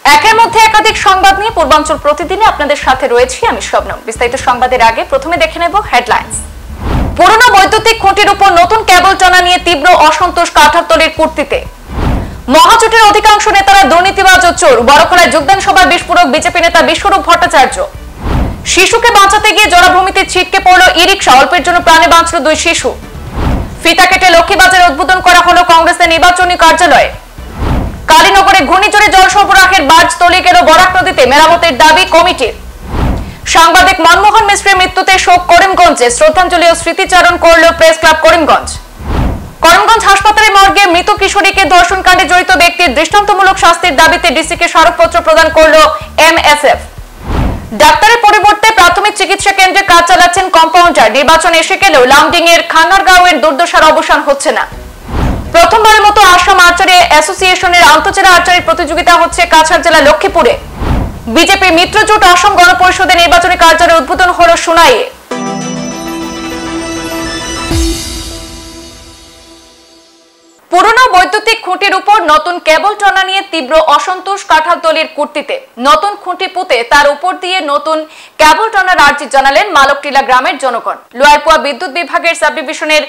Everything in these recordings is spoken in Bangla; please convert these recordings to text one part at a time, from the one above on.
একের মধ্যে একাধিক সংবাদ নিয়ে পূর্বাঞ্চল প্রতিদিনে আপনাদের সাথে রয়েছি আমি শবনম। বিস্তারিত সংবাদের আগে প্রথমে দেখে নেব হেডলাইন্স। পুরনো বৈদ্যুতিক খুঁটির উপর নতুন কেবল টানা নিয়ে তীব্র অসন্তোষ কাঁঠালতলীর কুর্তিতে। মহাজোটের অধিকাংশ নেতারা দুর্নীতিবাজ ও চোর, বড়খলায় যোগদান সভায় বিস্ফোরক বিজেপি নেতা বিশ্বরূপ ভট্টাচার্য। শিশুকে বাঁচাতে গিয়ে জলাভূমিতে ছিটকে পড়ল ই-রিকশা, অল্পের জন্য প্রাণে বাঁচল 2 শিশু। ফিতা কেটে লক্ষ্মীবাজারে উদ্বোধন করা হলো কংগ্রেসের নির্বাচনী কার্যালয়ে। কালীনগরে ঘূর্ণিঝড়ে জল সরবরাহের বাঁধ তলিয়ে গেল বরাক নদীতে, মেরামতের দাবি কমিটির। সাংবাদিক মনমোহন মিশ্রের মৃত্যুতে শোক করিমগঞ্জে, শ্রদ্ধাঞ্জলি ও স্মৃতিচারণ করল প্রেস ক্লাব করিমগঞ্জ। করিমগঞ্জ হাসপাতালের মর্গে মৃত কিশোরীকে ধর্ষণকাণ্ডে জড়িত ব্যক্তির দৃষ্টান্তমূলক শাস্তির দাবিতে ডিসিকে স্মারকপত্র প্রদান করল এমএসএফ। ডাক্তারের পরিবর্তে প্রাথমিক চিকিৎসা কেন্দ্রে কাজ চালাচ্ছেন কম্পাউন্ডার। নির্বাচন এসে গেলেও লামডিং এর খানারগাঁওয়ের দুর্দশার অবসান হচ্ছে না। প্রথমবারের মতো আসাম আর্চারি অ্যাসোসিয়েশনের আন্তঃজেলা আর্চারি প্রতিযোগিতা হচ্ছে কাছাড় জেলা লক্ষ্মীপুরে। বিজেপি মিত্রজোট আসাম গণপরিষদের নির্বাচনী কার্যালয়ের উদ্বোধন হলো সোনাইয়ে। পুরনো বৈদ্যুতিক খুঁটির উপর নতুন কেবল টানা নিয়ে তীব্র অসন্তোষ কাঁঠালতলীর কুর্তিতে। নতুন খুঁটি পুঁতে তার উপর দিয়ে নতুন কেবল টানার আর্জি জানালেন মালকটিলা গ্রামের জনগণ। লোয়ারপুয়া বিদ্যুৎ বিভাগের সাব ডিভিশনের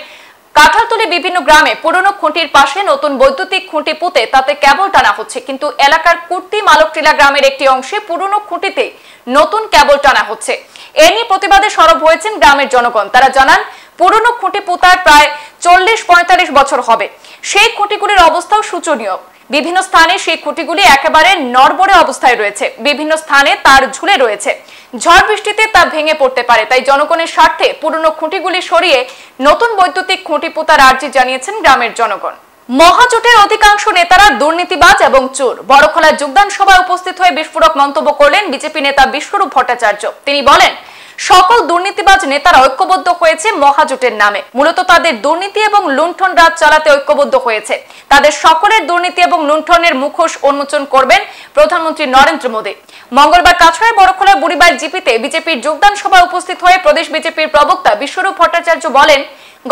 কাঁঠালতলী বিভিন্ন গ্রামে পুরনো খুঁটির পাশে নতুন বৈদ্যুতিক খুঁটি পুঁতে তাতে কেবল টানা হচ্ছে, কিন্তু এলাকার কুর্তি মালকটিলা গ্রামের একটি অংশে পুরনো খুঁটিতে নতুন কেবল টানা হচ্ছে। এ নিয়ে প্রতিবাদে সরব হয়েছেন গ্রামের জনগণ। তারা জানান, পুরনো খুঁটি পোতার প্রায় 40-45 বছর হবে। সেই খুঁটিগুলির অবস্থাও শোচনীয়। বিভিন্ন স্থানে সেই খুঁটিগুলি একেবারে নড়বড়ে অবস্থায় রয়েছে। বিভিন্ন স্থানে তার ঝুলে রয়েছে। ঝড় বৃষ্টিতে তা ভেঙে পড়তে পারে। তাই জনগণের স্বার্থে পুরনো খুঁটিগুলি সরিয়ে নতুন বৈদ্যুতিক খুঁটি পোতার আর্জি জানিয়েছেন গ্রামের জনগণ। মহাজোটের অধিকাংশ নেতারা দুর্নীতিবাজ এবং চোর, বড়খলায় যোগদান সভায় উপস্থিত হয়ে বিস্ফোরক মন্তব্য করলেন বিজেপি নেতা বিশ্বরূপ ভট্টাচার্য। তিনি বলেন, সকল দুর্নীতিবাজ নেতারা ঐক্যবদ্ধ হয়েছে মহাজোটের নামে। মূলত তাদের দুর্নীতি এবং লুণ্ঠন রাজ চালাতে ঐক্যবদ্ধ হয়েছে। তাদের সকলের দুর্নীতি এবং লুণ্ঠনের মুখোশ উন্মোচন করবেন প্রধানমন্ত্রী নরেন্দ্র মোদী। মঙ্গলবার কাছাড়ের বড়খলায় বুড়িবাইল জিপিতে বিজেপির যোগদান সভায় উপস্থিত হয়ে প্রদেশ বিজেপির প্রবক্তা বিশ্বরূপ ভট্টাচার্য বলেন,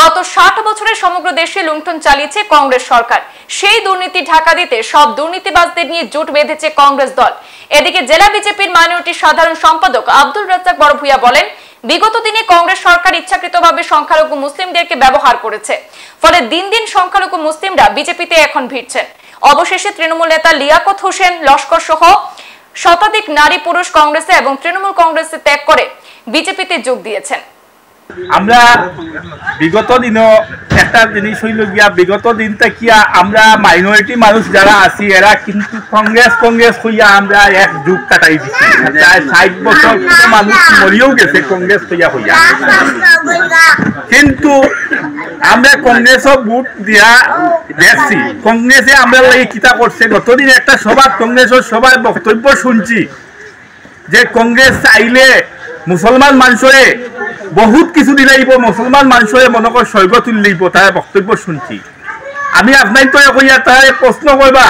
গত 60 বছরে সমগ্র দেশে লুণ্ঠন চালিয়েছে কংগ্রেস সরকার। সেই দুর্নীতি ঢাকা দিতে সব দুর্নীতিবাজদের নিয়ে জোট বেঁধেছে কংগ্রেস দল। এদিকে জেলা বিজেপির মাইনরিটি সাধারণ সম্পাদক আব্দুল রাজ্জাক বড়ভূঁইয়া বলেন, বিগত দিনে কংগ্রেস সরকার ইচ্ছাকৃতভাবে সংখ্যালঘু মুসলিমদেরকে ব্যবহার করেছে। ফলে দিন দিন সংখ্যালঘু মুসলিমরা বিজেপিতে এখন ভিড়ছেন। অবশেষে তৃণমূল নেতা লিয়াকত হোসেন লস্কর সহ শতাধিক নারী পুরুষ কংগ্রেসে এবং তৃণমূল কংগ্রেসে ত্যাগ করে বিজেপিতে যোগ দিয়েছেন। আমরা বিগত দিনও একটা জিনিস হইল গিয়া, বিগত দিন থেকে আমরা মাইনরিটি মানুষ যারা আছি এরা কিন্তু কংগ্রেস হইয়া আমরা এক যুগ কাটাই দিচ্ছি। প্রায় 60 বছর মানুষ মরিয়েও গেছে কংগ্রেস হইয়া। কিন্তু আমরা কংগ্রেসও ভোট দিয়া দেখছি, কংগ্রেসে আমরা এই কিতা করছে। গতদিন একটা সভা কংগ্রেসের সভায় বক্তব্য শুনছি যে কংগ্রেস চাইলে মুসলমান মানুষরে বহুত কিছু দিলাইব, মুসলমান মানুষরে মনে কর স্বর্গ তুলিব, তার বক্তব্য শুনছি। আমি আপনার তো কইয়া তার প্রশ্ন করবা,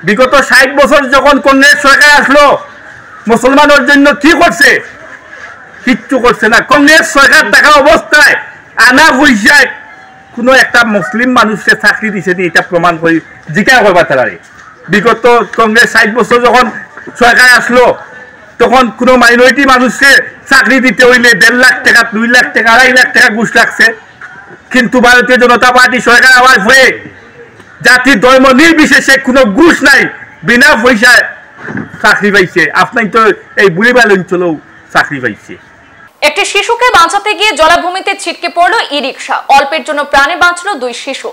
বিগত 60 বছর যখন কংগ্রেস সরকার আসলো মুসলমানের জন্য কি করছে? কিচ্ছু করছে না। কংগ্রেস সরকার থাকা অবস্থায় আনা পয়সায় কোনো একটা মুসলিম মানুষকে চাকরি দিছে নি? এটা প্রমাণ করি জিজ্ঞাসা করবা তারারে। বিগত কংগ্রেস 60 বছর যখন সরকার আসলো তখন কোনো মাইনরিটি মানুষকে চাকরি দিতে হইলে 1.5 লাখ টাকা, 2 লাখ টাকা, 2.5 লাখ টাকা ঘুষ লাগছে। কিন্তু ভারতীয় জনতা পার্টি সরকার আবার হয়ে জাতি ধর্ম নির্বিশেষে কোনো ঘুষ নাই, বিনা পয়সায় চাকরি পাইছে। আপনার তো এই বুড়িবাইল অঞ্চলেও চাকরি পাইছে। একটি শিশুকে বাঁচাতে গিয়ে জলাভূমিতে ছিটকে পড়ল ই-রিকশা, অল্পের জন্য প্রাণে বাঁচল 2 শিশু।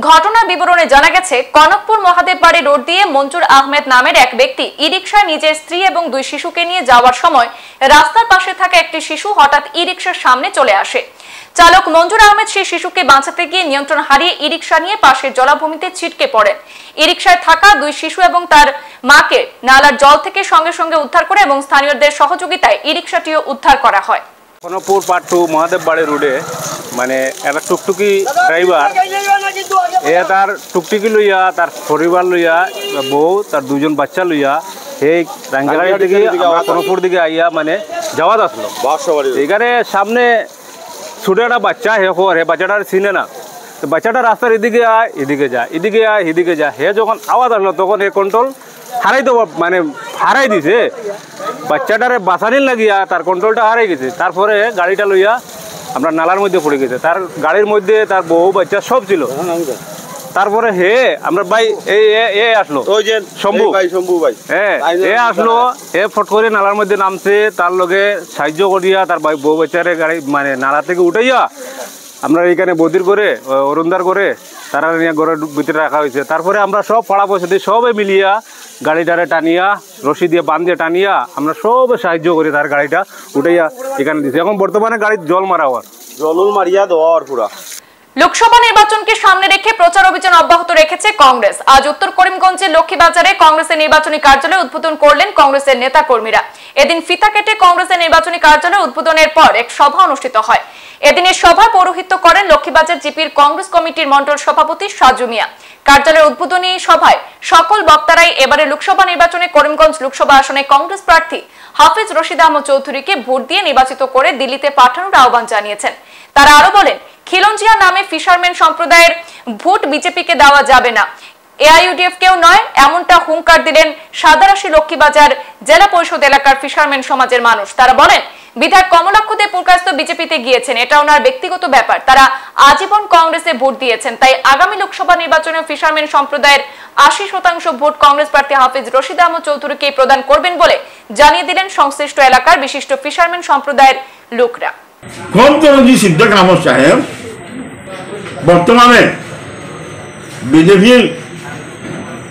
ঘটনার বিবরণে জানা গেছে, কনকপুর মহাদেববাড়ি রোড দিয়ে মঞ্জুর আহমেদ নামের এক ব্যক্তি ই-রিকশায় নিজের স্ত্রী এবং 2 শিশুকে নিয়ে যাওয়ার সময় রাস্তার পাশে থাকা একটি শিশু হঠাৎ ই-রিকশার সামনে চলে আসে। চালক মঞ্জুর আহমেদ সেই শিশুকে বাঁচাতে গিয়ে নিয়ন্ত্রণ হারিয়ে ই-রিকশা নিয়ে পাশের জলাভূমিতে ছিটকে পড়েন। ই-রিকশায় থাকা 2 শিশু এবং তার মাকে নালার জল থেকে সঙ্গে সঙ্গে উদ্ধার করে এবং স্থানীয়দের সহযোগিতায় ই-রিকশাটিও উদ্ধার করা হয়। কনকপুর পার্ট 2 মহাদেববাড়ি রোডে মানে একটা টুকটুকি ড্রাইভার, তার টুকটুকি লইয়া তার পরিবার লইয়া বউ তার 2জন বাচ্চা লইয়া সেই রাঙ্গাগাড়ি থেকে কনকপুর দিকে আইয়া মানে যাওয়াত আসলো। এখানে সামনে ছোট একটা বাচ্চা হে বাচ্চাটার চিনে না, তো বাচ্চাটা রাস্তার এদিকে আয় এদিকে যায়, এদিকে আয় এদিকে যায়। হে যখন আওয়াজ আসলো তখন হে কন্ট্রোল হারাই দিছে বাচ্চাটারে বাঁচানির লাগিয়া তার কন্ট্রোলটা হারাই গেছে তারপরে গাড়িটা লইয়া আমরা নালার মধ্যে পড়ে গেছে তার গাড়ির মধ্যে তার বউ বাচ্চা সব ছিল তারপরে হে আমরা ভাই এ আসলো ওই যে শম্ভু ভাই হ্যাঁ এ আসলো এ ফট করে নালার মধ্যে নামছে তার লগে সাহায্য করিয়া তার বউ বাচ্চারে গাড়ি নালা থেকে উঠাইয়া আমরা এইখানে বদির করে অরুণদার করে তারা নিয়ে ঘরের ভিতরে রাখা হয়েছে তারপরে আমরা সব পাড়া পয়সা দিয়ে সবে মিলিয়া গাড়িটারে টানিয়া রশি দিয়ে বান দিয়ে টানিয়া আমরা সবে সাহায্য করি তার গাড়িটা উঠাইয়া এখানে দিচ্ছি এখন বর্তমানে গাড়ির জল মারিয়া দেওয়ার পুরা লোকসভা নির্বাচনকে সামনে রেখে প্রচার অভিযান অব্যাহত রেখেছে কংগ্রেস। আজ উত্তর করিমগঞ্জের লক্ষ্মীবাজারে কংগ্রেসের নির্বাচনী কার্যালয় উদ্বোধন করলেন কংগ্রেসের নেতা কর্মীরা। এদিন ফিতা কেটে কংগ্রেসের নির্বাচনী কার্যালয় উদ্বোধনের পর এক সভা অনুষ্ঠিত হয়। এদিনের সভায় পৌরোহিত্য করেন লক্ষ্মীবাজার জিপির কংগ্রেস কমিটির মন্ডল সভাপতি সাজু মিয়া। কার্যালয়ের উদ্বোধনী সভায় সকল বক্তারাই এবারে লোকসভা নির্বাচনে করিমগঞ্জ লোকসভা আসনে কংগ্রেস প্রার্থী হাফিজ রশিদ আহমদ চৌধুরীকে ভোট দিয়ে নির্বাচিত করে দিল্লিতে পাঠানোর আহ্বান জানিয়েছেন। তারা আরো বলেন, খিলঞ্জিয়া নামে ফিশারম্যান সম্প্রদায়ের ভোট বিজেপিকে দেওয়া যাবে না, এআইইউডিএফ কেউ নয়, এমনটা হুঙ্কার দিলেন সাদারাশি লক্ষ্মীবাজার জেলা পরিষদ এলাকার ফিশারম্যান সমাজের মানুষ। তারা বলেন, বিধায়ক কমলাক্ষ দে পুরকাস্ত বিজেপিতে গিয়েছেন, এটা ওনার ব্যক্তিগত ব্যাপার, তারা আজীবন কংগ্রেসে ভোট দিয়েছেন, তাই আগামী লোকসভা নির্বাচনে ফিশারম্যান সম্প্রদায়ের 80% ভোট কংগ্রেস প্রার্থী হাফিজ রশিদ আহমদ চৌধুরীকে প্রদান করবেন বলে জানিয়ে দিলেন সংশ্লিষ্ট এলাকার বিশিষ্ট ফিশারম্যান সম্প্রদায়ের লোকরা। সিদ্দিক আহমদ সাহেব বর্তমানে বিজেপির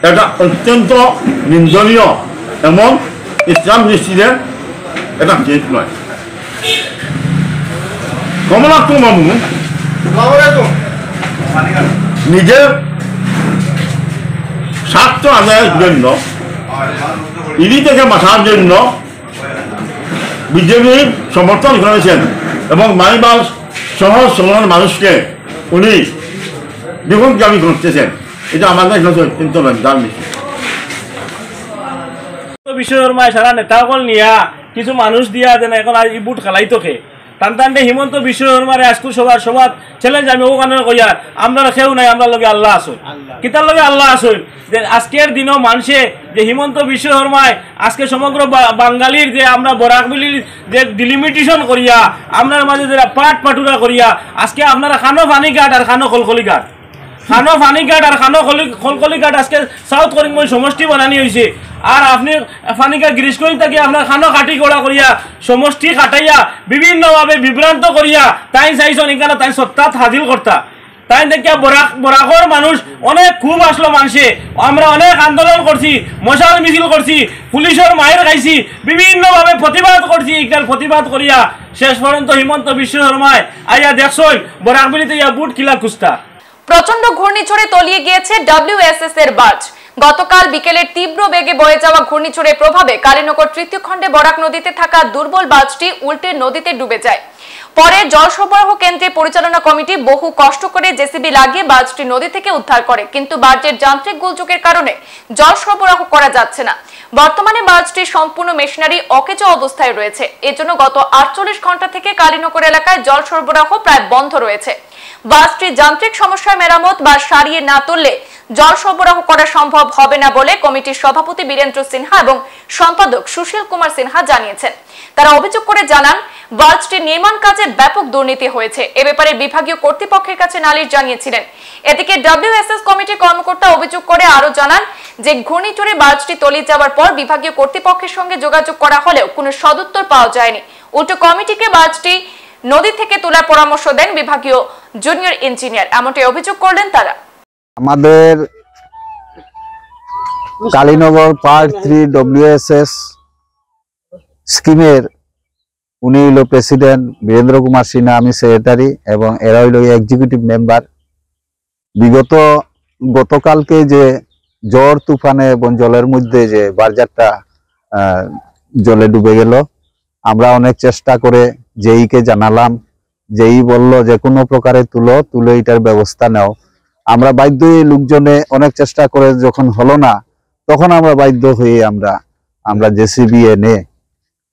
এটা অত্যন্ত নিন্দনীয় এবং ইসলাম দৃষ্টিতে এটা ঠিক নয়। কমলাক্ষ বাবু নিজের স্বার্থ আদায়ের জন্য ইডি থেকে বাঁচার জন্য বিজেপির সমর্থন করেছেন এবং মাইবাল সহজ সাধারণ মানুষকে উনি বিভ্রান্তি করতেছেন, এটা আমাদের কাছে অত্যন্ত লজ্জার বিষয় সারা নেতাসকল নিয়া কিছু মানুষ দিয়া যেন এখন এই বুট খেলাইতো খে টানটানটে হিমন্ত বিশ্ব শর্মারে আজকুল সবার সবার চ্যালেঞ্জ আমি ওখানে কইয়ার আমরা কেউ নাই, আমরা লগে আল্লাহ আসুন, কিতার লগে আল্লাহ আসুন। যে আজকের দিনও মানুষে যে হিমন্ত বিশ্ব শর্মায় আজকে সমগ্র বাঙালির যে আমরা বরাকবিলির যে ডিলিমিটেশন করিয়া আপনার মাঝে যে পাটুরা করিয়া আজকে আপনারা খানো পানি ঘাট আর খানো কলকলি ঘাট খানো ফানিঘাট আর খানো খলকলিঘাট আজকে সাউথ করিমগঞ্জ সমষ্টি বানানি হয়েছে। আর আপনি ফানিঘাট গ্রীষ্মই থেকে আপনার খানো কাটি গোড়া করিয়া সমষ্টি কাটাইয়া বিভিন্নভাবে বিভ্রান্ত করিয়া তাই চাইছেন এখানে তাই সত্তাত হাজির করতা। তাই দেখিয়া বরাকর মানুষ অনেক খুব আসলো মানুষে, আমরা অনেক আন্দোলন করছি, মশাল মিছিল করছি, পুলিশের মায়ের খাইছি, বিভিন্নভাবে প্রতিবাদ করছি। এখানে প্রতিবাদ করিয়া শেষ পর্যন্ত হিমন্ত বিশ্ব শর্মায় আইয়া দেখছই বরাকবিলিতে ইয়া বুট কিলা কুস্তা। প্রচন্ড ঘূর্ণিঝড়ে তলিয়ে গিয়েছে WSS এর বার্জ। গতকাল বিকেলের তীব্র বেগে বয়ে যাওয়া ঘূর্ণিঝড়ের প্রভাবে কালীনগর তৃতীয় খণ্ডে বরাক নদীতে থাকা দুর্বল বার্জটি উল্টে নদীতে ডুবে যায়। পরে জল সরবরাহ কেন্দ্রের পরিচালনা কমিটি বহু কষ্ট করে জেসিবি লাগিয়ে বার্জটি নদী থেকে উদ্ধার করে, কিন্তু বার্জের যান্ত্রিক গোলযোগের কারণে জল সরবরাহ করা যাচ্ছে না। বর্তমানে বার্জটি সম্পূর্ণ মেশিনারি অকেজো অবস্থায় রয়েছে। এজন্য গত 48 ঘন্টা থেকে কালীনগর এলাকায় জল সরবরাহ প্রায় বন্ধ রয়েছে। বাসটির যান্ত্রিক সমস্যার মেরামত বা সারিয়ে না তুললে জল সরবরাহ করা সম্ভব হবে না বলে কমিটির সভাপতি বীরেন্দ্র সিনহা এবং সম্পাদক সুশীল কুমার সিনহা জানিয়েছেন। তারা অভিযোগ করে জানান, বাসটির নির্মাণ কাজে ব্যাপক দুর্নীতি হয়েছে। এ ব্যাপারে বিভাগীয় কর্তৃপক্ষের কাছে নালিশ জানিয়েছিলেন। এদিকে WSS কমিটির কর্মকর্তা অভিযোগ করে আরো জানান যে ঘূর্ণিঝড়ে বাসটি তলিয়ে যাওয়ার পর বিভাগীয় কর্তৃপক্ষের সঙ্গে যোগাযোগ করা হলেও কোনো সদুত্তর পাওয়া যায়নি। উল্টো কমিটিকে বাসটি নদী থেকে তোলার পরামর্শ দেন বিভাগীয় জুনিয়র ইঞ্জিনিয়ার, এমনটাই অভিযোগ করলেন তারা। আমাদের কালীনগর পার্ট 3 WSS স্কিমের উনি হইল প্রেসিডেন্ট বীরেন্দ্র কুমার সিনহা, আমি সেক্রেটারি এবং এরা হইল এক্সিকিউটিভ মেম্বার। গতকালকে যে ঝড় তুফানে এবং জলের মধ্যে যে বারজারটা জলে ডুবে গেল, আমরা অনেক চেষ্টা করে জেইকে জানালাম, জেই বলল যে কোনো প্রকারে তুলে এটার ব্যবস্থা নাও। আমরা বাধ্য হয়ে লোকজনে অনেক চেষ্টা করে যখন হলো না, তখন আমরা বাধ্য হয়ে আমরা জেসিবি এনে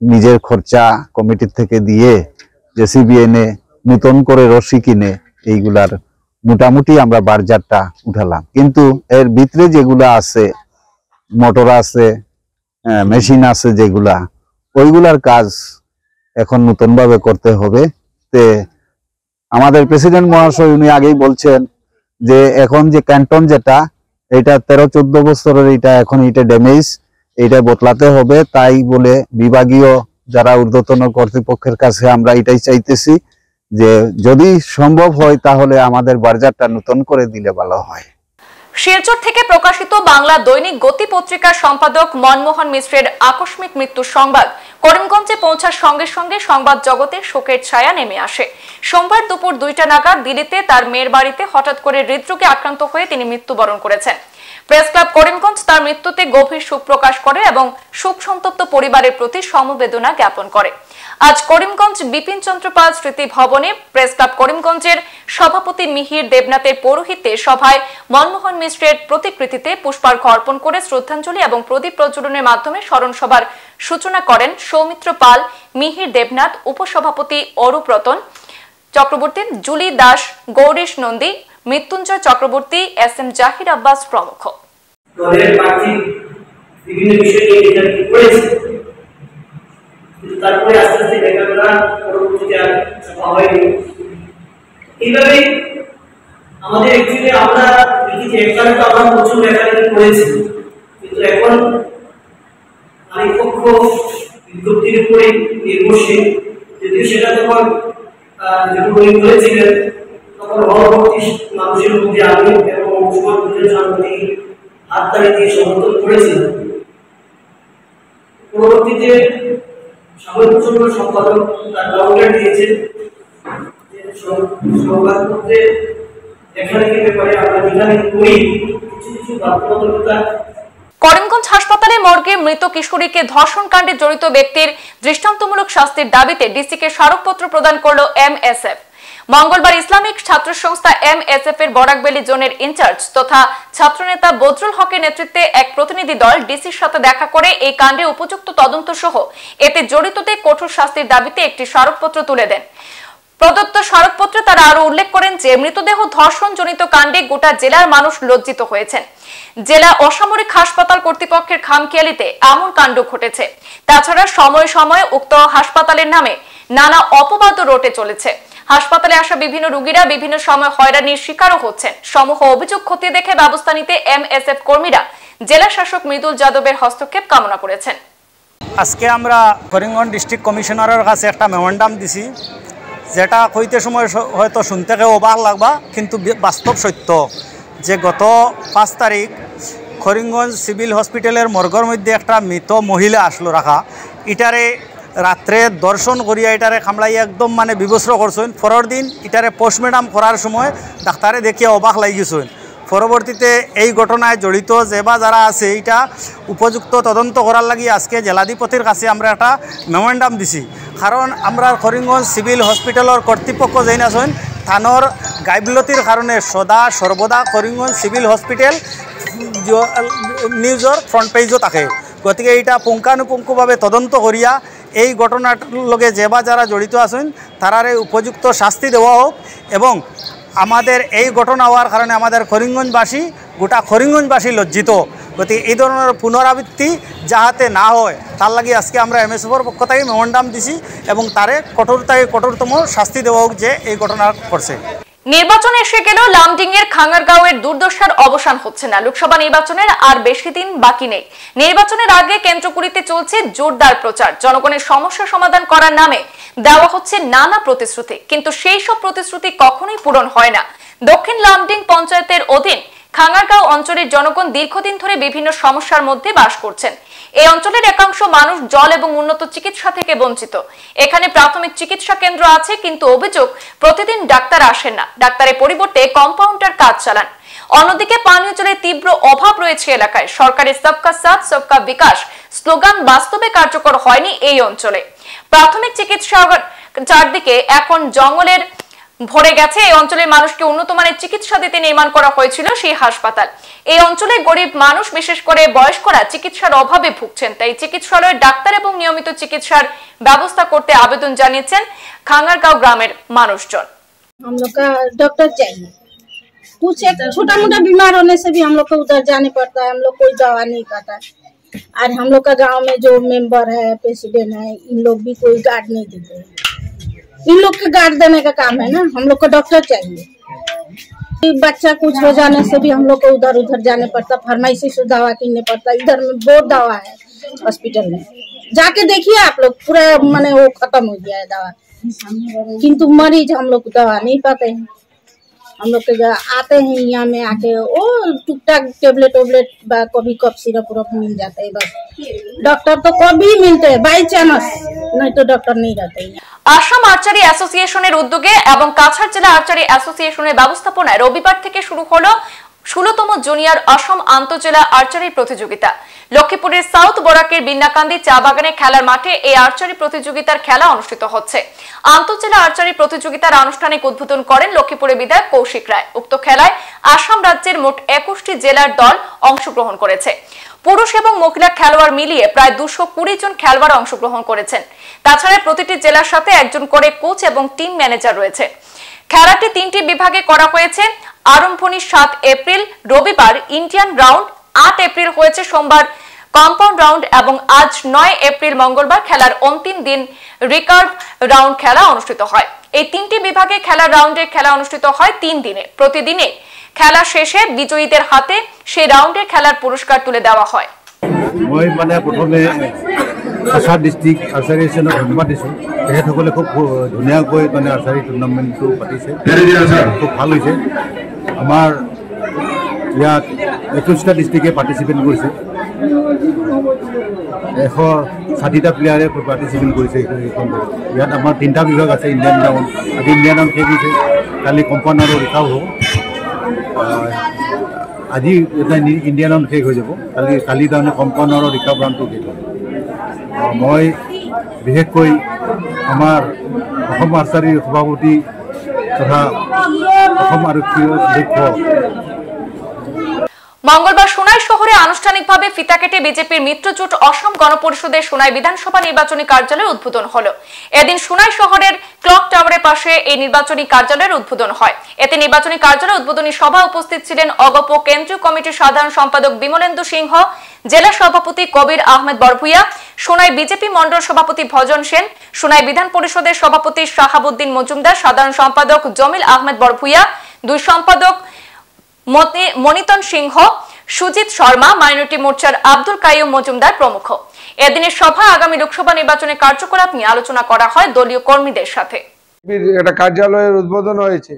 নিজের খরচা কমিটির থেকে দিয়ে জেসিবি এনে নতুন করে রশি কিনে এইগুলার মোটামুটি আমরা বারজারটা উঠালাম। কিন্তু এর ভিতরে যেগুলা আছে মোটর আছে, মেশিন আছে, যেগুলা ওইগুলার কাজ এখন নতুনভাবে করতে হবে। তে আমাদের প্রেসিডেন্ট মহাশয় উনি আগেই বলছেন যে এখন যে ক্যান্টন যেটা এটা 13-14 বছরের, এটা ড্যামেজ, এটা বদলাতে হবে। তাই বলে বিভাগীয় যারা ঊর্ধ্বতন কর্তৃপক্ষের কাছে আমরা এটাই চাইতেছি যে যদি সম্ভব হয় তাহলে আমাদের বাজারটা নতুন করে দিলে ভালো হয়। শিলচর থেকে প্রকাশিত বাংলা দৈনিক গতি পত্রিকার সম্পাদক মনমোহন মিশ্রের আকস্মিক মৃত্যুর সংবাদ করিমগঞ্জে পৌঁছার সঙ্গে সঙ্গে সংবাদ জগতে শোকের ছায়া নেমে আসে। সোমবার দুপুর 2টা নাগাদ দিল্লিতে তার মেয়ের বাড়িতে হঠাৎ করে হৃদরোগে আক্রান্ত হয়ে তিনি মৃত্যুবরণ করেছেন। প্রেস ক্লাব করিমগঞ্জ তার মৃত্যুতে গভীর শোক প্রকাশ করে এবং শোক সন্তপ্ত পরিবারের প্রতি সমবেদনা জ্ঞাপন করে। আজ করিমগঞ্জ বিপিন চন্দ্র পাল স্মৃতি ভবনে প্রেস ক্লাব করিমগঞ্জের সভাপতি মিহির দেবনাথের পৌরোহিত্যে সভায় মনমোহন মিশ্রের প্রতিকৃতিতে পুষ্পার্ঘ অর্পণ করে শ্রদ্ধাঞ্জলি এবং প্রদীপ প্রজ্বলনের মাধ্যমে স্মরণ সভার সূচনা করেন সৌমিত্র পাল, মিহির দেবনাথ, উপসভাপতি অরূপ রতন চক্রবর্তী, জুলি দাস, গৌরীশ নন্দী, মৃত্যুঞ্জয় চক্রবর্তী, SM জাহির আব্বাস প্রমুখ। তারপরে আস্তে আস্তে দেখা গেল পরবর্তীতে আর ছাপা হয়নি। এইভাবে আমাদের অ্যাকচুয়ালি আমরা দেখি এককালে তো আমরা প্রচুর লেখালেখি করেছি, কিন্তু এখন অনেক পক্ষ বিজ্ঞপ্তির উপরে নির্ভরশীল। যদিও সেটা তখন যখন উনি বলেছিলেন তখন পরবর্তী মানুষের মধ্যে আমি এবং অংশমান দুজন সাংবাদিক হাততালি দিয়ে সমর্থন করেছিলাম। পরবর্তীতে সংবাদ সম্পাদক তার কাউন্টার দিয়েছেন যে সংবাদপত্রে লেখালেখির ব্যাপারে আমরা লেখালেখি করি, কিছু কিছু বাধ্যবাধকতা। করিমগঞ্জ হাসপাতালে মর্গে মৃত কিশোরীকে ধর্ষণ কাণ্ডে জড়িত ব্যক্তির দৃষ্টান্তমূলক শাস্তির দাবিতে ডিসিকে স্মারকপত্র প্রদান করল MSF। মঙ্গলবার ইসলামিক ছাত্র সংস্থা MSF এর বরাকবেলি জোনের ইনচার্জ তথা ছাত্রনেতা বদরুল হকের নেতৃত্বে এক প্রতিনিধি দল ডিসির সাথে দেখা করে এই কাণ্ডে উপযুক্ত তদন্ত সহ এতে জড়িতদের কঠোর শাস্তির দাবিতে একটি স্মারকপত্র তুলে দেন। প্রদত্ত স্মারকপত্রে তারা আরো উল্লেখ করেন যে মৃতদেহ ধর্ষণ জনিত কাণ্ডে গোটা জেলার মানুষ লজ্জিত হয়েছেন। জেলা অসামরিক হাসপাতাল কর্তৃপক্ষের খামখেয়ালিতে এমন কাণ্ড ঘটেছে। তাছাড়া সময়ে সময়ে উক্ত হাসপাতালের নামে নানা অপবাদও রটে চলেছে। হাসপাতালে আসা বিভিন্ন রোগীরা বিভিন্ন সময় হয়রানির শিকারও হচ্ছেন। সমূহ অভিযোগ খতিয়ে দেখে ব্যবস্থা নিতে MSF কর্মীরা জেলা শাসক মৃদুল যাদবের হস্তক্ষেপ কামনা করেছেন। আজকে আমরা করিমগঞ্জ ডিস্ট্রিক্ট কমিশনারের কাছে একটা মেমোরেন্ডাম দিছি, যেটা কইতে সময় হয়তো শুনতে কেউ অবাক লাগবা, কিন্তু বাস্তব সত্য যে গত 5 তারিখ করিমগঞ্জ সিভিল হসপিটালের মর্গের মধ্যে একটা মৃত মহিলা আসলো রাখা। ইটারে রাত্রে দর্শন করিয়া এটারে খামড়াইয়া একদম মানে বিবস্ত্র করছেন। পরের দিন এটারে পোস্টমর্টম করার সময় ডাক্তারে দেখিয়া অবাক লাগিয়েছেন। পরবর্তীতে এই ঘটনায় জড়িত যে বা যারা আছে এইটা উপযুক্ত তদন্ত করার লাগি আজকে জেলাধিপতির কাছে আমরা একটা মেমোরেন্ডাম দিছি। কারণ আমরা করিমগঞ্জ সিভিল হসপিটালের কর্তৃপক্ষ যেন আছেন থানোর গাইবলতির কারণে সদা সর্বদা করিমগঞ্জ সিভিল হসপিটাল নিউজর ফ্রন্ট পেজও থাকে। গতিকে এইটা পুঙ্খানুপুঙ্খভাবে তদন্ত করিয়া এই ঘটনার লগে যে বা যারা জড়িত আছেন তারারে উপযুক্ত শাস্তি দেওয়া হোক। এবং আমাদের এই ঘটনা হওয়ার কারণে আমাদের করিমগঞ্জবাসী গোটা করিমগঞ্জবাসী লজ্জিত। গতিকে এই ধরনের পুনরাবৃত্তি যাহাতে না হয় তার লাগি আজকে আমরা MSFর পক্ষ থেকে মেমোরেন্ডাম দিছি এবং তারে কঠোর থেকে কঠোরতম শাস্তি দেওয়া হোক যে এই ঘটনা করছে। নির্বাচন এসে গেল, লামডিং এর খাঙ্গারগাঁওয়ের দুর্দশার অবসান হচ্ছে না। লোকসভা নির্বাচনের আর বেশি দিন বাকি নেই। নির্বাচনের আগে কেন্দ্রগুলিতে চলছে জোরদার প্রচার। জনগণের সমস্যা সমাধান করার নামে দেওয়া হচ্ছে নানা প্রতিশ্রুতি, কিন্তু সেই সব প্রতিশ্রুতি কখনোই পূরণ হয় না। দক্ষিণ লামডিং পঞ্চায়েতের অধীন খাঙ্গারগাঁও অঞ্চলের জনগণ দীর্ঘদিন ধরে বিভিন্ন সমস্যার মধ্যে বাস করছেন। এই অঞ্চলের একাংশ মানুষ জল এবং উন্নত চিকিৎসা থেকে বঞ্চিত। এখানে প্রাথমিক চিকিৎসা কেন্দ্র আছে, কিন্তু অভিযোগ প্রতিদিন ডাক্তার আসেন না। ডাক্তারের পরিবর্তে কম্পাউন্ডার কাজ চালান। অন্যদিকে পানীয় জলের তীব্র অভাব রয়েছে এলাকায়। সরকারের সবকা সাথ সবকা বিকাশ স্লোগান বাস্তবে কার্যকর হয়নি এই অঞ্চলে। প্রাথমিক চিকিৎসা চারদিকে এখন জঙ্গলের ভরে গেছে। এই অঞ্চলের মানুষকে উন্নত মানের চিকিৎসা দিতে নির্মাণ করা হয়েছিল সেই হাসপাতাল। এই অঞ্চলে গরিব মানুষ, বিশেষ করে বয়স্করা চিকিৎসার অভাবে ভুগছেন। তাই চিকিৎসালয়ে ডাক্তার এবং নিয়মিত চিকিৎসার ব্যবস্থা করতে আবেদন জানিয়েছেন খাঙ্গারগাঁও গ্রামের মানুষজন। हम लोग का डॉक्टर चाहिए, कुछ एक छोटा मोटा बीमार होने से भी हम लोग को उधर जाने पड़ता है, हम लोग कोई दवा नहीं पाता। और हम लोग का गांव में जो मेंबर है, प्रेसिडेंट है, इन लोग भी कोई गार्ड नहीं देते हैं। इन लोग के गार्ड देने का काम है ना, हम लोग को डॉक्टर चाहिए। बच्चा कुछ हो जाने से भी हम लोग को उधर उधर जाने पड़ता, फार्मेसी से दवा किनने पड़ता। इधर में बहुत दवा है हॉस्पिटल में, जाके देखिए आप लोग, पूरा माने वो खत्म हो गया है दवा, किंतु मरीज हम लोग दवा नहीं पाते हैं। हम लोग के आते हैं यहाँ में आके वो टुक टाक टेबलेट वेबलेट कभी कप सिरप उरप मिल जाते है बस। डॉक्टर तो कभी मिलते हैं बाई चांस, नहीं तो डॉक्टर नहीं रहते हैं। আসাম আর্চারি অ্যাসোসিয়েশনের উদ্যোগে এবং কাছাড় জেলা আর্চারি অ্যাসোসিয়েশনের ব্যবস্থাপনায় রবিবার থেকে শুরু হলো 16তম জুনিয়র অসম আন্তঃজেলা আর্চারি প্রতিযোগিতা। লক্ষ্মীপুরের সাউথ বরাকের বিন্নাকান্দি চা বাগানে খেলার মাঠে এই আর্চারি প্রতিযোগিতার খেলা অনুষ্ঠিত হচ্ছে। আন্তঃজেলা আর্চারি প্রতিযোগিতার আনুষ্ঠানিক উদ্বোধন করেন লক্ষ্মীপুরের বিধায়ক কৌশিক রায়। উক্ত খেলায় আসাম রাজ্যের মোট 21টি জেলার দল অংশগ্রহণ করেছে। পুরুষ এবং মহিলা খেলোয়াড় মিলিয়ে প্রায় 220 জন খেলোয়াড় অংশগ্রহণ করেছেন। তাছাড়া প্রতিটি জেলার সাথে একজন করে কোচ এবং টিম ম্যানেজার রয়েছে। খেলাটি 3টি বিভাগে করা হয়েছে। আরম্ভণী 7 এপ্রিল রবিবার ইন্ডিয়ান রাউন্ড, 8 এপ্রিল হয়েছে সোমবার কম্পাউন্ড রাউন্ড এবং আজ 9 এপ্রিল মঙ্গলবার খেলার অন্তিম দিন রিকার্ভ রাউন্ড খেলা অনুষ্ঠিত হয়। এই 3টি বিভাগে খেলার রাউন্ডের খেলা অনুষ্ঠিত হয় 3 দিনে। প্রতিদিনে খেলা শেষে বিজয়ীদের হাতে সেই রাউন্ডের খেলার পুরস্কার তুলে দেওয়া হয়। মই মানে প্রথমে কাছাড় ডিস্ট্রিক্ট আৰ্চাৰী এছ'চিয়েশ্যনক ধন্যবাদ দিছোঁ। তেখেতসকলে খুব ধুনীয়াকৈ মানে আৰ্চাৰী টুৰ্ণামেণ্টটো পাতিছে, খুব ভাল হৈছে। আমাৰ ইয়াত 21টা ডিষ্ট্ৰিক্টে পাৰ্টিচিপেট কৰিছে, 160টা প্লেয়াৰে পাৰ্টিচিপেট কৰিছে। ইয়াত আমাৰ 3টা বিভাগ আছে, ইণ্ডিয়ান ৰাউণ্ড, আজি ইণ্ডিয়ান ৰাউণ্ড শেষ হৈছে, কালি কম্পাউণ্ড আৰু ৰিকাৰ্ভ হ'ব। আজি এটা ইণ্ডিয়ান ৰাউণ্ড শেষ হৈ যাব, কালি তাৰমানে কম্পাউণ্ড আৰু ৰিকাৰ্ভ ৰাউণ্ডটো শেষ হ'ব। মই বিশেষকৈ আমাৰ অসম আৰ্চাৰীৰ সভাপতি তথা অসম আৰক্ষীৰ অধ্যক্ষ মঙ্গলবার সোনাই শহরে আনুষ্ঠানিকভাবে ফিতা কেটে বিজেপির মিত্রজোট অসম গণপরিষদের সোনাই বিধানসভা নির্বাচনী কার্যালয়ের উদ্বোধন হলো। এদিন সোনাই শহরের ক্লক টাওয়ারের পাশে এই নির্বাচনী কার্যালয়ের উদ্বোধন হয়। এতে নির্বাচনী কার্যালয় উদ্বোধনী সভা উপস্থিত ছিলেন অগপ কেন্দ্রীয় কমিটির সাধারণ সম্পাদক বিমলেন্দু সিংহ, জেলা সভাপতি কবির আহমেদ বরভুইয়া, সোনাই বিজেপি মন্ডল সভাপতি ভজন সেন, সোনাই বিধান পরিষদের সভাপতি শাহাবুদ্দিন মজুমদার, সাধারণ সম্পাদক জমিল আহমেদ বরভুইয়া, 2 সম্পাদক মনিতন সিংহ, সুজিত শর্মা, মাইনরিটি মোর্চার আব্দুল কাইয়ুম মজুমদার প্রমুখ। এদিনের সভায় আগামী লোকসভা নির্বাচনের কার্যকলাপ নিয়ে আলোচনা করা হয় দলীয় কর্মীদের সাথে। একটা কার্যালয়ের উদ্বোধন হয়েছে।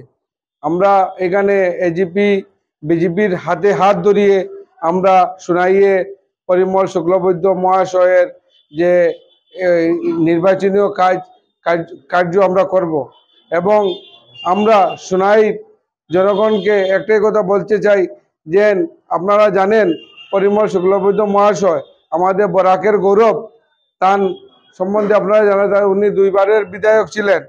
আমরা এখানে এজিপি বিজেপির হাতে হাত ধরিয়ে আমরা সোনাইয়ে পরিমল শুক্লবৈদ্য মহাশয়ের যে নির্বাচনীয় কার্য আমরা করব এবং আমরা সোনাই জনগণকে একটাই কথা বলতে চাই যে আপনারা জানেন পরিমল শুক্লবৈদ্য মহাশয় আমাদের বরাকের গৌরব। তার সম্বন্ধে আপনারা জানেন উনি 2 বারের বিধায়ক ছিলেন,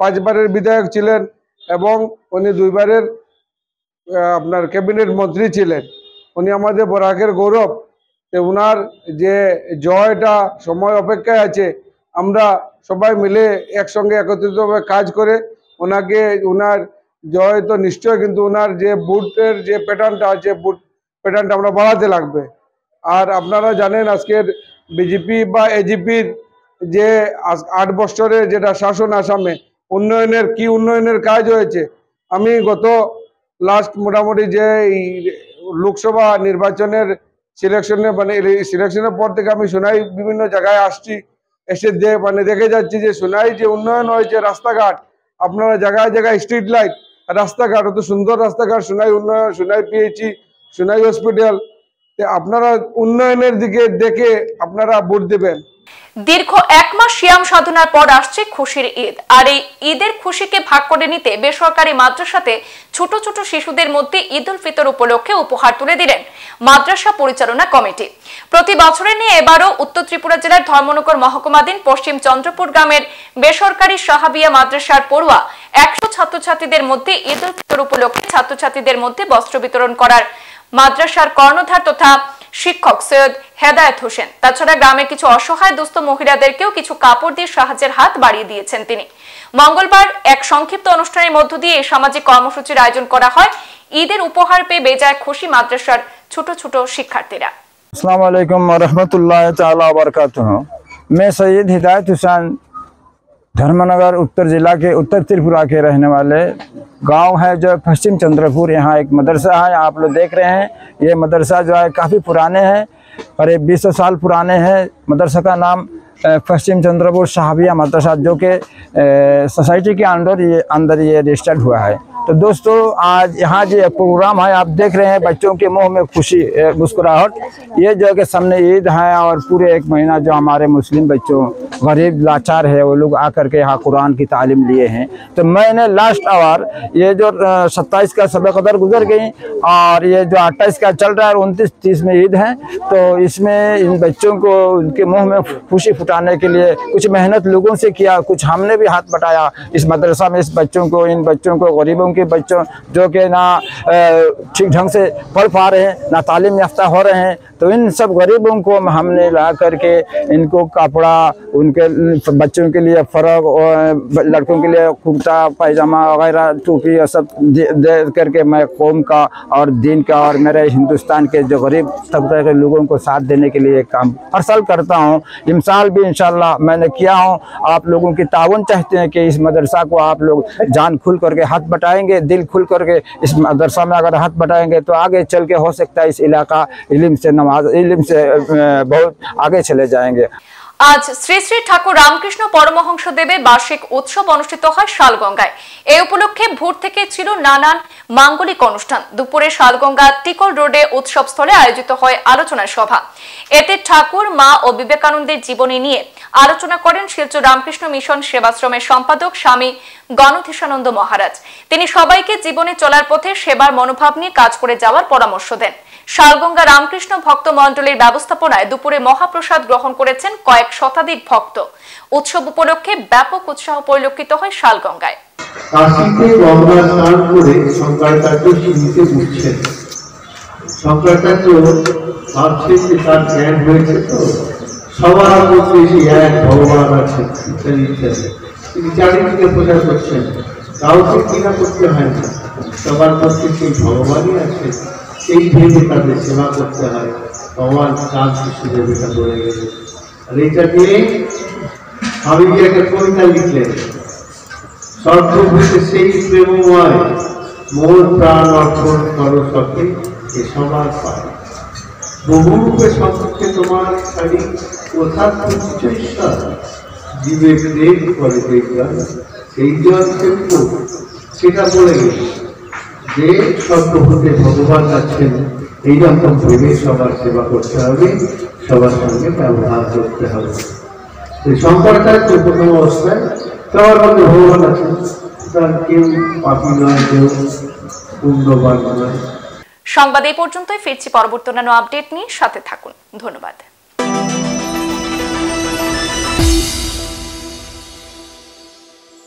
5 বারের বিধায়ক ছিলেন এবং উনি 2 বারের আপনার ক্যাবিনেট মন্ত্রী ছিলেন। উনি আমাদের বরাকের গৌরব। ওনার যে জয়টা সময় অপেক্ষায় আছে, আমরা সবাই মিলে একসঙ্গে একত্রিতভাবে কাজ করে ওনাকে, ওনার জয় তো নিশ্চয়, কিন্তু ওনার যে বুথের যে প্যাটার্নটা আছে, বুথ প্যাটার্নটা আমরা বাড়াতে লাগবে। আর আপনারা জানেন আজকের বিজেপি বা এজিপির যে 8 বছরের যেটা শাসন আসামে উন্নয়নের কি উন্নয়নের কাজ হয়েছে, আমি গত লাস্ট মোটামুটি যে লোকসভা নির্বাচনের সিলেকশনে মানে সিলেকশনের পর থেকে আমি সোনাই বিভিন্ন জায়গায় আসছি, এসে দেখে যাচ্ছি যে সোনাই যে উন্নয়ন হয়েছে, রাস্তাঘাট, আপনারা জায়গায় জায়গায় স্ট্রিট লাইট, রাস্তাঘাট, অত সুন্দর রাস্তাঘাট, সোনাই উন্নয়ন, সোনাই পিএইচি, সোনাই হসপিটাল, আপনারা উন্নয়নের দিকে দেখে আপনারা ভোট দেবেন। দীর্ঘ 1 মাস সিয়াম সাধনার পর আসছে খুশির ঈদ। আর এই ঈদের খুশিকে ভাগ করে নিতে বেসরকারি মাদ্রাসাতে ছোট ছোট শিশুদের মধ্যে ঈদ উল ফিতর উপলক্ষে উপহার তুলে দিলেন মাদ্রাসা পরিচালনা কমিটি। প্রতি বছরের নিয়ে এবারও উত্তর ত্রিপুরা জেলার ধর্মনগর মহকুমাধীন পশ্চিম চন্দ্রপুর গ্রামের বেসরকারি সাহাবিয়া মাদ্রাসার পড়ুয়া 100 ছাত্রছাত্রীদের মধ্যে ঈদ উল ফিতর উপলক্ষে ছাত্রছাত্রীদের মধ্যে বস্ত্র বিতরণ করার মাদ্রাসার কর্ণধার তথা শিক্ষক সৈয়দ হেদায়েত হোসেন। তাছাড়া গ্রামের কিছু অসহায় দুস্থ মহিলাদেরকেও কিছু কাপড় দিয়ে সাহায্যের হাত বাড়িয়ে দিয়েছেন তিনি। মঙ্গলবার এক সংক্ষিপ্ত অনুষ্ঠানের মধ্য দিয়ে এই সামাজিক কর্মসূচির আয়োজন করা হয়। ঈদের উপহার পেয়ে বেজায় খুশি মাদ্রাসার ছোট ছোট শিক্ষার্থীরা। अस्सलामु अलैकुम व रहमतुल्लाहि ताला व बरकातुहू। मैं सैयद हिदायत हुसैन धर्मनगर उत्तर जिला के उत्तर त्रिपुरा के रहने वाले गांव है जो पश्चिम चंद्रपुर। यहाँ एक मदरसा है, आप लोग देख रहे हैं। ये मदरसा जो है काफ़ी पुराने हैं, करीब 200 साल पुराने हैं। मदरसा का नाम पश्चिम चंद्रपुर साहबिया मदरसा जो कि सोसाइटी के अंदर ये रजिस्टर्ड हुआ है। तो दोस्तों आज यहाँ जो प्रोग्राम है आप देख रहे हैं, बच्चों के मुंह में खुशी मुस्कुराहट। ये जो कि सामने ईद है और पूरे एक महीना जो हमारे मुस्लिम बच्चों गरीब लाचार है वो लोग आकर के यहाँ कुरान की तालीम लिए हैं। तो मैंने लास्ट आवर ये जो 27 का सब कदर गुजर गई और ये जो 28 का चल रहा है, 29-30 में ईद है। तो इसमें इन बच्चों को उनके मुँह में खुशी फुटाने के लिए कुछ मेहनत लोगों से किया, कुछ हमने भी हाथ बटाया इस मदरसा में। इस बच्चों को, इन बच्चों को, गरीबों के बच्चों जो कि ना ठीक ढंग से पढ़ पा रहे हैं, ना तालीम याफ्ता हो रहे हैं, तो इन सब गरीबों को हमने ला करके इनको कपड़ा, उनके बच्चों के लिए फ़रक और लड़कों के लिए कुर्ता पायजामा वगैरह टोपी और सब दे करके मैं कौम का और दीन का और मेरे हिंदुस्तान के जो गरीब तबके के लोगों को साथ देने के लिए काम हर साल करता हूँ। इस साल भी इंशाल्लाह मैंने किया हूँ। आप लोगों की ताउन चाहते हैं कि इस मदरसा को आप लोग जान खुल करके हाथ बटाएंगे, दिल खुल करके इस मदरसा में अगर हाथ बटाएंगे तो आगे चल के हो सकता है इस इलाका इल्म से बहुत आगे चले जाएंगे। আজ শ্রী শ্রী ঠাকুর রামকৃষ্ণ পরমহংস দেবের বার্ষিক উৎসব অনুষ্ঠিত হয় শালগঙ্গায়। এই উপলক্ষে ভোর থেকে ছিল নানান মাঙ্গলিক অনুষ্ঠান। দুপুরে শালগঙ্গা টিকল রোডে উৎসব স্থলে আয়োজিত হয় আলোচনা সভা। এতে ঠাকুর, মা ও বিবেকানন্দের জীবনী নিয়ে আলোচনা করেন শিলচর রামকৃষ্ণ মিশন সেবাশ্রমের সম্পাদক স্বামী গণধীশানন্দ মহারাজ। তিনি সবাইকে জীবনে চলার পথে সেবার মনোভাব নিয়ে কাজ করে যাওয়ার পরামর্শ দেন। শালগঙ্গা রামকৃষ্ণ ভক্ত মণ্ডলীর ব্যবস্থাপনায় দুপুরে মহাপ্রসাদ গ্রহণ করেছেন কয়েক শতাধিক ভক্ত। উৎসব উপলক্ষে ব্যাপক উৎসাহ পরিলক্ষিত হয় শালগঙ্গায়। কাশীতে গঙ্গা স্নান করে শঙ্করাচার্য সিঁড়িতে উঠছেন। শঙ্করাচার্য ভাবছেন যে তার জ্ঞান হয়েছে, তো সবার মধ্যে এক ভগবান আছে ইত্যাদি ইত্যাদি। তিনি চারিদিকে প্রচার করছেন, কাউকে কিনা করতে হয় না, সবার মধ্যে সেই ভগবানই আছে, সেই ভেবে তাদের সেবা করতে হয়। ভগবান রামকৃষ্ণদেব এটা বলে গেলেন। আর এটা নিয়ে আমি একটা কবিতা লিখলেন, সর্বভূতে সেই প্রেমময় মোর প্রাণ অর্পণ করো সখী এ সবার পায়। বহুরূপে সম্পর্কে তোমার শাড়ি কোথা ঈশ্বর জীবে প্রেম করে দেখলাম সেই জল কিন্তু সেটা বলে গেল যে সর্বভূতে ভগবান আছেন। এইরকম ভেবে সবার সেবা করতে হবে, সবার সঙ্গে ব্যবহার করতে হবে। শঙ্করাচার্য প্রথম অবস্থায় সবার মধ্যে ভগবান আছেন, তার কেউ পাপী নয়, কেউ পুণ্যবান নয়। সংবাদ এই পর্যন্তই, ফিরছি পরবর্তী অন্যান্য আপডেট নিয়ে, সাথে থাকুন। ধন্যবাদ।